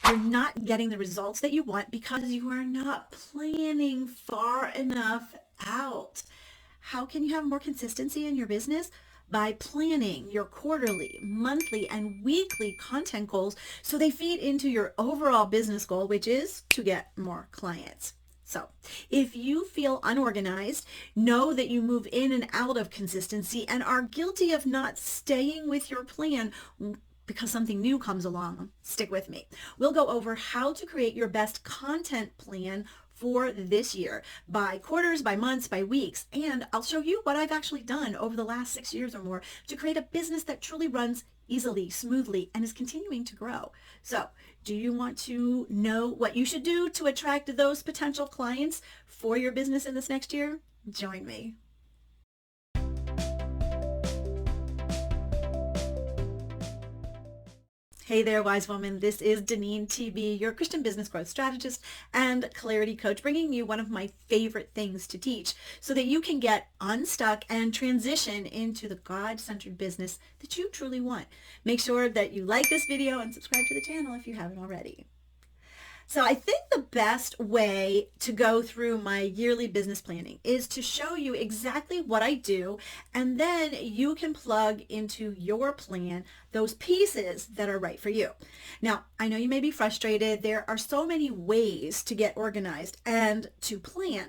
you're not getting the results that you want because you are not planning far enough out. How can you have more consistency in your business? By planning your quarterly, monthly, and weekly content goals so they feed into your overall business goal, which is to get more clients. So if you feel unorganized, know that you move in and out of consistency and are guilty of not staying with your plan because something new comes along. Stick with me. We'll go over how to create your best content plan for this year by quarters, by months, by weeks. And I'll show you what I've actually done over the last 6 years or more to create a business that truly runs easily, smoothly, and is continuing to grow. So do you want to know what you should do to attract those potential clients for your business in this next year? Join me. Hey there, wise woman. This is DeneenTB, your Christian business growth strategist and clarity coach, bringing you one of my favorite things to teach so that you can get unstuck and transition into the God-centered business that you truly want. Make sure that you like this video and subscribe to the channel if you haven't already. So I think the best way to go through my yearly business planning is to show you exactly what I do, and then you can plug into your plan those pieces that are right for you. Now, I know you may be frustrated. There are so many ways to get organized and to plan.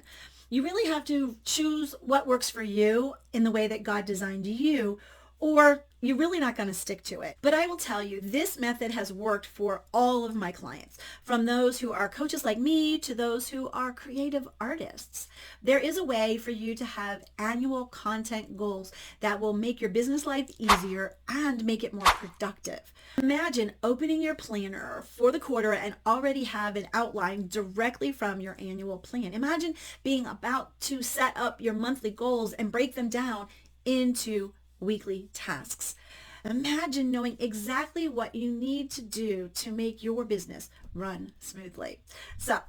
You really have to choose what works for you in the way that God designed you, or you're really not going to stick to it. But I will tell you, this method has worked for all of my clients, from those who are coaches like me to those who are creative artists. There is a way for you to have annual content goals that will make your business life easier and make it more productive. Imagine opening your planner for the quarter and already have an outline directly from your annual plan. Imagine being about to set up your monthly goals and break them down into weekly tasks. Imagine knowing exactly what you need to do to make your business run smoothly. So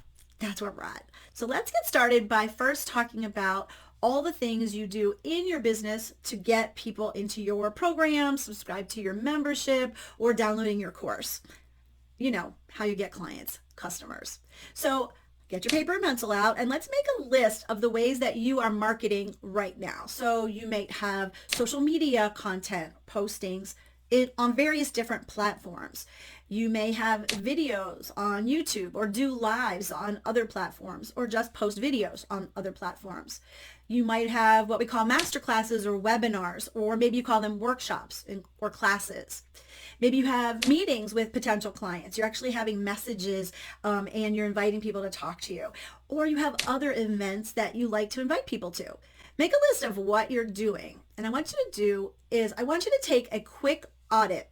that's where we're at. So let's get started by first talking about all the things you do in your business to get people into your program, subscribe to your membership, or downloading your course. You know how you get clients, customers. So get your paper and pencil out and let's make a list of the ways that you are marketing right now. So you might have social media content postings on various different platforms. You may have videos on YouTube or do lives on other platforms or just post videos on other platforms. You might have what we call masterclasses or webinars, or maybe you call them workshops or classes. Maybe you have meetings with potential clients. You're actually having messages and you're inviting people to talk to you. Or you have other events that you like to invite people to. Make a list of what you're doing. And I want you to take a quick audit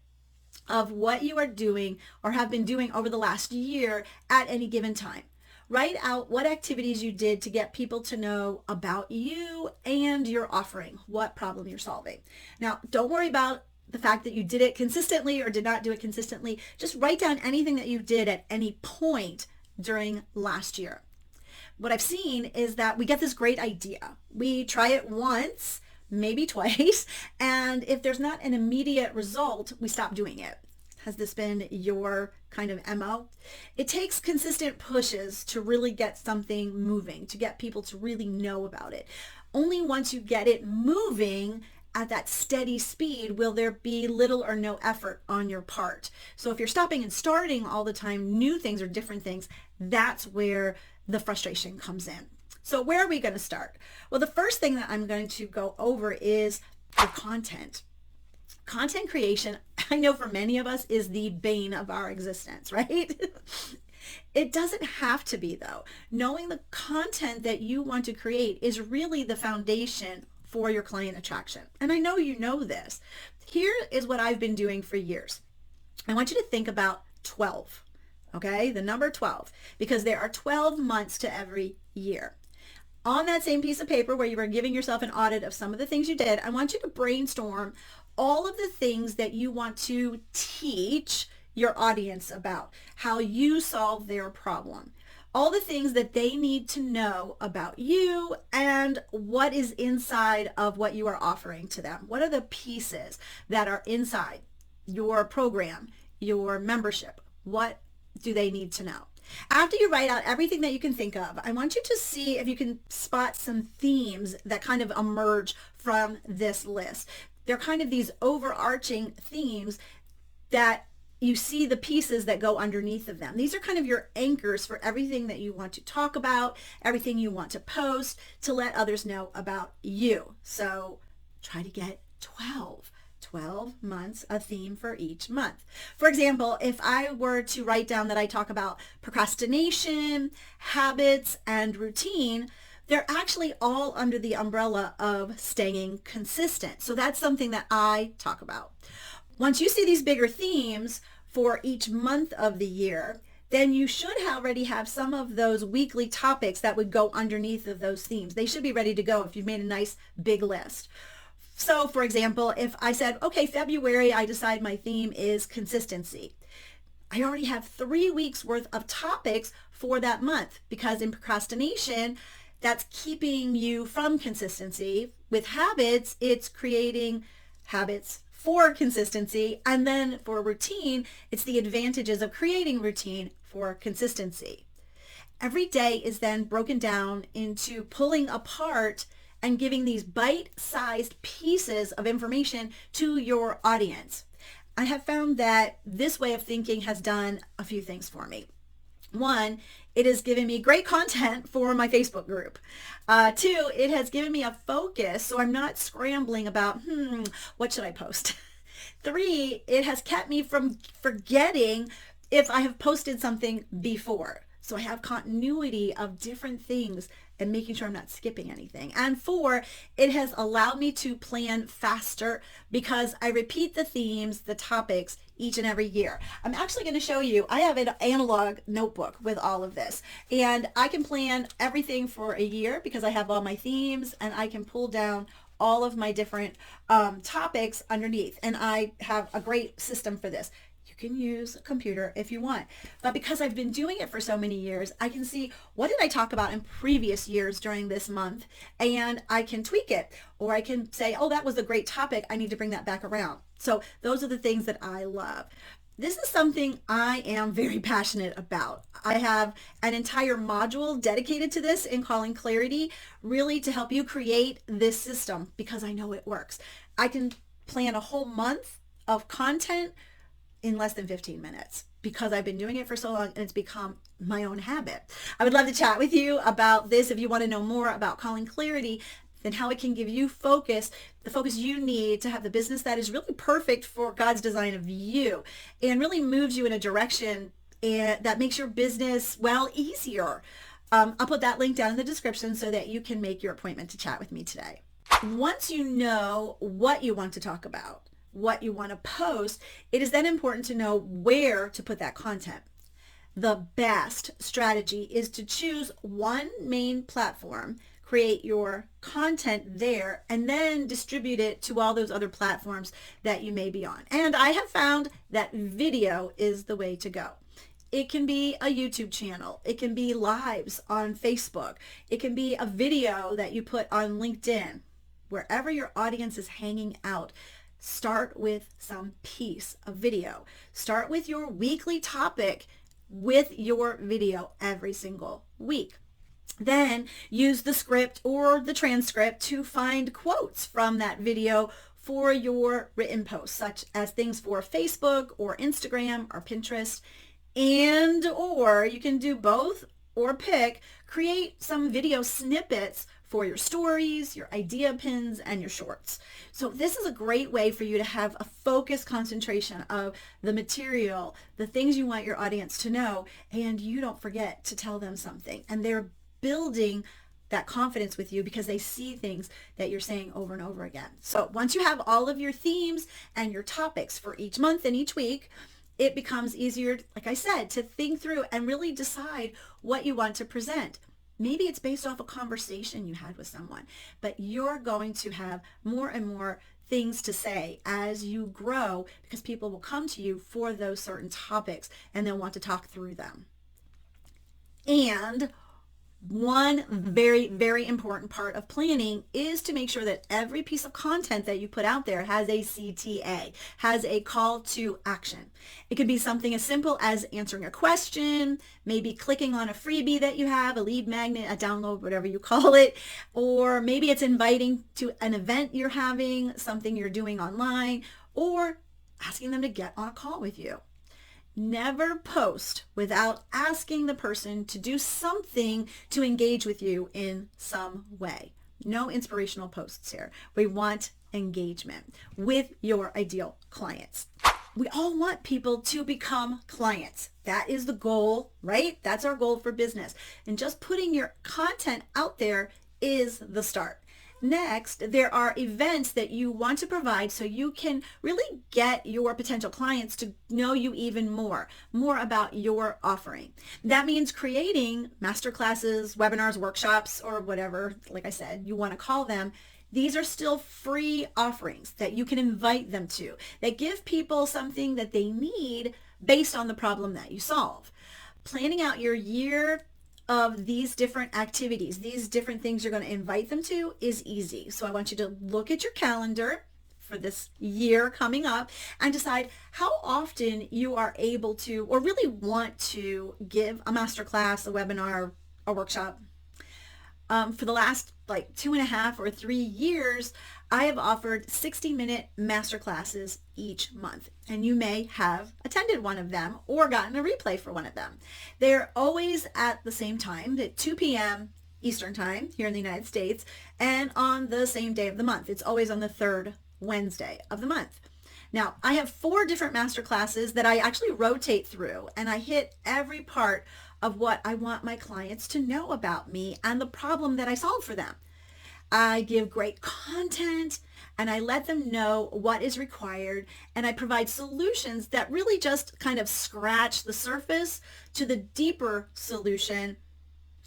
of what you are doing or have been doing over the last year at any given time. Write out what activities you did to get people to know about you and your offering, what problem you're solving. Now, don't worry about the fact that you did it consistently or did not do it consistently. Just write down anything that you did at any point during last year. What I've seen is that we get this great idea. We try it once, maybe twice, and if there's not an immediate result, we stop doing it. Has this been your kind of MO? It takes consistent pushes to really get something moving, to get people to really know about it. Only once you get it moving at that steady speed will there be little or no effort on your part. So if you're stopping and starting all the time, new things or different things, that's where the frustration comes in. So where are we going to start? Well, the first thing that I'm going to go over is your content. Content creation, I know for many of us, is the bane of our existence, right? It doesn't have to be, though. Knowing the content that you want to create is really the foundation for your client attraction. And I know you know this. Here is what I've been doing for years. I want you to think about 12, okay? The number 12, because there are 12 months to every year. On that same piece of paper where you were giving yourself an audit of some of the things you did, I want you to brainstorm all of the things that you want to teach your audience about, how you solve their problem. All the things that they need to know about you and what is inside of what you are offering to them. What are the pieces that are inside your program, your membership? What do they need to know? After you write out everything that you can think of, I want you to see if you can spot some themes that kind of emerge from this list. They're kind of these overarching themes that you see the pieces that go underneath of them. These are kind of your anchors for everything that you want to talk about, everything you want to post to let others know about you. So try to get 12 months, a theme for each month. For example, if I were to write down that I talk about procrastination, habits, and routine, they're actually all under the umbrella of staying consistent. So that's something that I talk about. Once you see these bigger themes for each month of the year, then you should already have some of those weekly topics that would go underneath of those themes. They should be ready to go if you've made a nice big list. So for example, if I said, okay, February, I decide my theme is consistency. I already have 3 weeks worth of topics for that month, because in procrastination, that's keeping you from consistency. With habits, it's creating habits for consistency. And then for routine, it's the advantages of creating routine for consistency. Every day is then broken down into pulling apart and giving these bite-sized pieces of information to your audience. I have found that this way of thinking has done a few things for me. One, it has given me great content for my Facebook group. Two, it has given me a focus so I'm not scrambling about, what should I post? Three, it has kept me from forgetting if I have posted something before. So I have continuity of different things and making sure I'm not skipping anything. And four, it has allowed me to plan faster because I repeat the themes, the topics each and every year. I'm actually going to show you, I have an analog notebook with all of this, and I can plan everything for a year because I have all my themes, and I can pull down all of my different topics underneath. And I have a great system for this. You can use a computer if you want, but because I've been doing it for so many years, I can see what did I talk about in previous years during this month, and I can tweak it, or I can say, oh, that was a great topic, I need to bring that back around. So those are the things that I love. This is something I am very passionate about. I have an entire module dedicated to this in Calling Clarity, really to help you create this system because I know it works. I can plan a whole month of content in less than 15 minutes because I've been doing it for so long and it's become my own habit. I would love to chat with you about this if you want to know more about Calling Clarity and how it can give you focus, the focus you need to have the business that is really perfect for God's design of you and really moves you in a direction that makes your business, well, easier. I'll put that link down in the description so that you can make your appointment to chat with me today. Once you know what you want to talk about, what you want to post, it is then important to know where to put that content. The best strategy is to choose one main platform, create your content there, and then distribute it to all those other platforms that you may be on. And I have found that video is the way to go. It can be a YouTube channel. It can be lives on Facebook. It can be a video that you put on LinkedIn. Wherever your audience is hanging out, start with some piece of video. Start with your weekly topic with your video every single week. Then use the script or the transcript to find quotes from that video for your written posts, such as things for Facebook or Instagram or Pinterest. And or you can do both or create some video snippets for your stories, your idea pins, and your shorts. So this is a great way for you to have a focused concentration of the material, the things you want your audience to know, and you don't forget to tell them something. And they're building that confidence with you because they see things that you're saying over and over again. So once you have all of your themes and your topics for each month and each week, it becomes easier, like I said, to think through and really decide what you want to present. Maybe it's based off a conversation you had with someone, but you're going to have more and more things to say as you grow because people will come to you for those certain topics and they'll want to talk through them. And One very, very important part of planning is to make sure that every piece of content that you put out there has a CTA, has a call to action. It could be something as simple as answering a question, maybe clicking on a freebie that you have, a lead magnet, a download, whatever you call it, or maybe it's inviting to an event you're having, something you're doing online, or asking them to get on a call with you. Never post without asking the person to do something to engage with you in some way. No inspirational posts here. We want engagement with your ideal clients. We all want people to become clients. That is the goal, right? That's our goal for business. And just putting your content out there is the start. Next, there are events that you want to provide so you can really get your potential clients to know you even more about your offering. That means creating masterclasses, webinars, workshops, or whatever, like I said, you want to call them. These are still free offerings that you can invite them to, that give people something that they need based on the problem that you solve. Planning out your year of these different activities, these different things you're going to invite them to is easy. So I want you to look at your calendar for this year coming up and decide how often you are able to or really want to give a masterclass, a webinar, a workshop. For the last like 2.5 or 3 years, I have offered 60-minute masterclasses each month, and you may have attended one of them or gotten a replay for one of them. They're always at the same time, at 2 p.m. Eastern time here in the United States, and on the same day of the month. It's always on the third Wednesday of the month. Now, I have 4 different masterclasses that I actually rotate through, and I hit every part of what I want my clients to know about me and the problem that I solve for them. I give great content and I let them know what is required, and I provide solutions that really just kind of scratch the surface to the deeper solution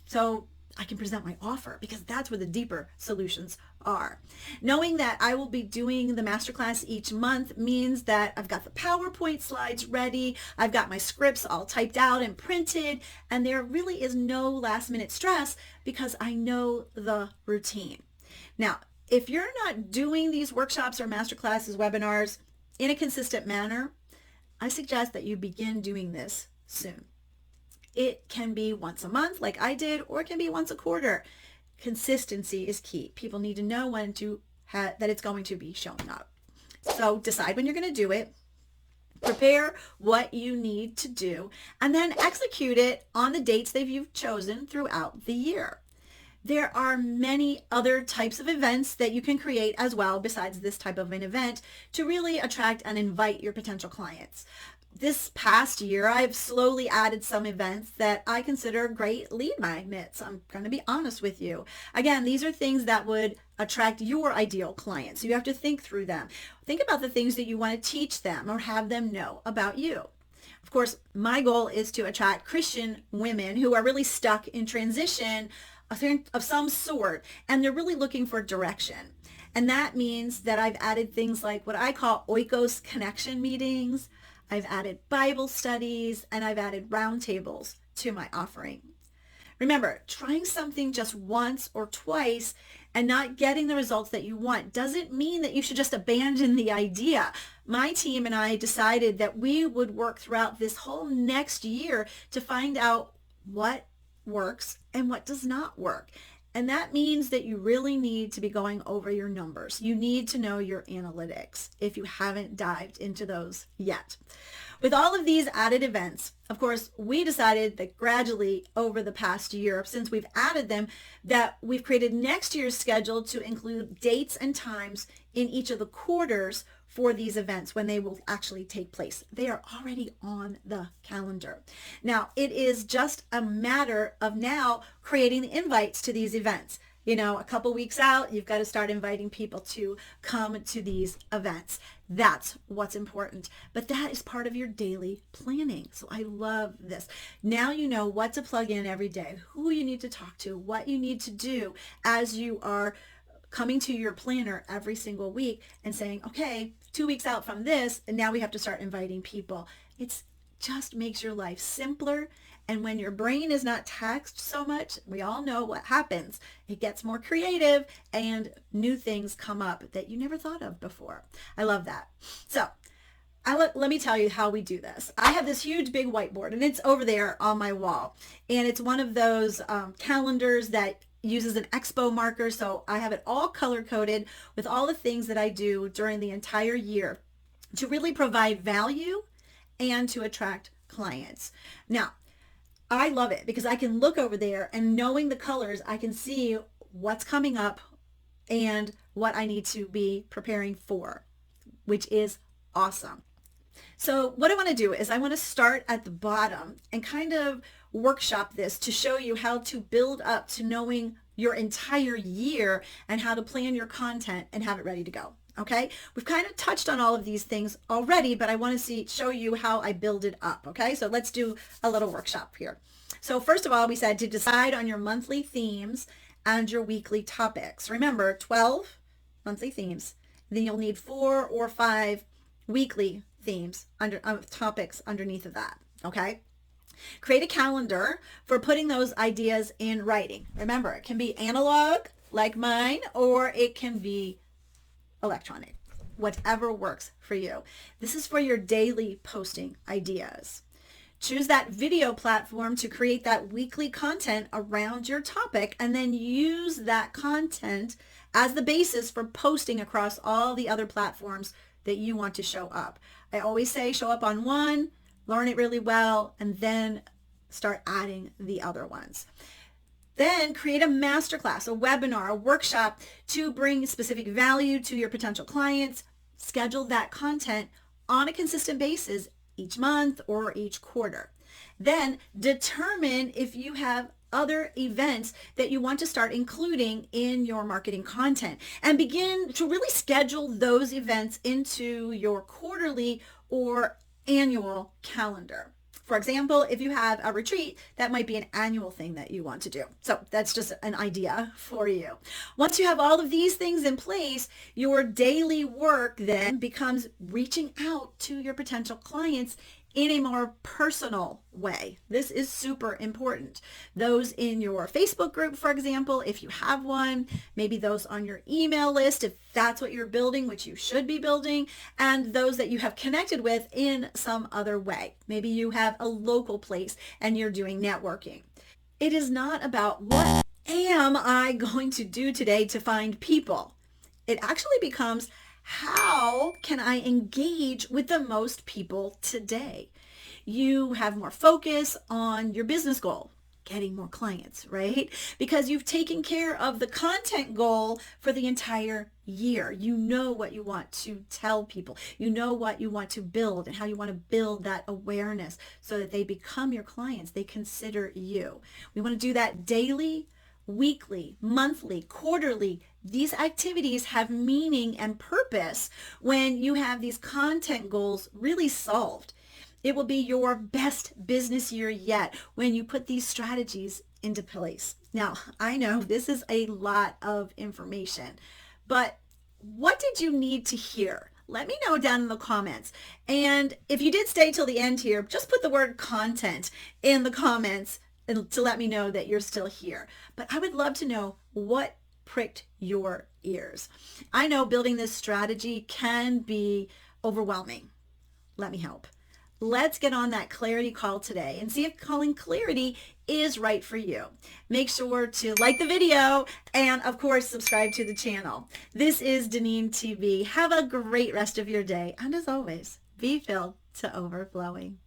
so I can present my offer, because that's where the deeper solutions are. Knowing that I will be doing the masterclass each month means that I've got the PowerPoint slides ready, I've got my scripts all typed out and printed, and there really is no last minute stress because I know the routine. Now, if you're not doing these workshops or masterclasses, webinars in a consistent manner, I suggest that you begin doing this soon. It can be once a month like I did, or it can be once a quarter. Consistency is key. People need to know when to that it's going to be showing up. So decide when you're going to do it. Prepare what you need to do, and then execute it on the dates that you've chosen throughout the year. There are many other types of events that you can create as well besides this type of an event to really attract and invite your potential clients. This past year, I've slowly added some events that I consider great lead magnets. I'm going to be honest with you. Again, these are things that would attract your ideal clients. You have to think through them. Think about the things that you want to teach them or have them know about you. Of course, my goal is to attract Christian women who are really stuck in transition of some sort, and they're really looking for direction. And that means that I've added things like what I call oikos connection meetings. I've added Bible studies, and I've added roundtables to my offering. Remember, trying something just once or twice and not getting the results that you want doesn't mean that you should just abandon the idea. My team and I decided that we would work throughout this whole next year to find out what works and what does not work. And that means that you really need to be going over your numbers. You need to know your analytics if you haven't dived into those yet. With all of these added events, of course, we decided that gradually over the past year, since we've added them, that we've created next year's schedule to include dates and times in each of the quarters for these events when they will actually take place. They are already on the calendar. Now, it is just a matter of now creating the invites to these events. You know, a couple weeks out, you've got to start inviting people to come to these events. That's what's important. But that is part of your daily planning. So I love this. Now you know what to plug in every day, who you need to talk to, what you need to do as you are coming to your planner every single week and saying, okay, 2 weeks out from this, and now we have to start inviting people. It's just makes your life simpler And when your brain is not taxed so much, we all know what happens. It gets more creative and new things come up that you never thought of before. I love that. So let me tell you how we do this. I have this huge big whiteboard and it's over there on my wall. And it's one of those calendars that uses an expo marker. So I have it all color coded with all the things that I do during the entire year to really provide value and to attract clients. Now, I love it because I can look over there and knowing the colors, I can see what's coming up and what I need to be preparing for, which is awesome. So what I want to do is I want to start at the bottom and kind of workshop this to show you how to build up to knowing your entire year and how to plan your content and have it ready to go. Okay, we've kind of touched on all of these things already, but I want to show you how I build it up. Okay, so let's do a little workshop here. So first of all, we said to decide on your monthly themes and your weekly topics. Remember, 12 monthly themes. Then you'll need 4 or 5 weekly themes topics underneath of that. Okay. Create a calendar for putting those ideas in writing. Remember, it can be analog like mine, or it can be electronic, whatever works for you. This is for your daily posting ideas. Choose that video platform to create that weekly content around your topic, and then use that content as the basis for posting across all the other platforms that you want to show up. I always say show up on one, learn it really well, and then start adding the other ones. Then create a masterclass, a webinar, a workshop to bring specific value to your potential clients. Schedule that content on a consistent basis each month or each quarter. Then determine if you have other events that you want to start including in your marketing content and begin to really schedule those events into your quarterly or annual calendar. For example, if you have a retreat, that might be an annual thing that you want to do. So that's just an idea for you. Once you have all of these things in place, your daily work then becomes reaching out to your potential clients in a more personal way. This is super important. Those in your Facebook group, for example, if you have one, maybe those on your email list, if that's what you're building, which you should be building, and those that you have connected with in some other way. Maybe you have a local place and you're doing networking. It is not about what am I going to do today to find people. It actually becomes how can I engage with the most people today? You have more focus on your business goal, getting more clients, right? Because you've taken care of the content goal for the entire year. You know what you want to tell people. You know what you want to build and how you want to build that awareness so that they become your clients. They consider you. We want to do that daily, weekly, monthly, quarterly. These activities have meaning and purpose when you have these content goals really solved. It will be your best business year yet when you put these strategies into place. Now, I know this is a lot of information, but what did you need to hear? Let me know down in the comments. And if you did stay till the end here, just put the word content in the comments to let me know that you're still here. But I would love to know what pricked your ears. I know building this strategy can be overwhelming. Let me help. Let's get on that clarity call today and see if calling clarity is right for you. Make sure to like the video and of course subscribe to the channel. This is DeneenTB. Have a great rest of your day. And as always, be filled to overflowing.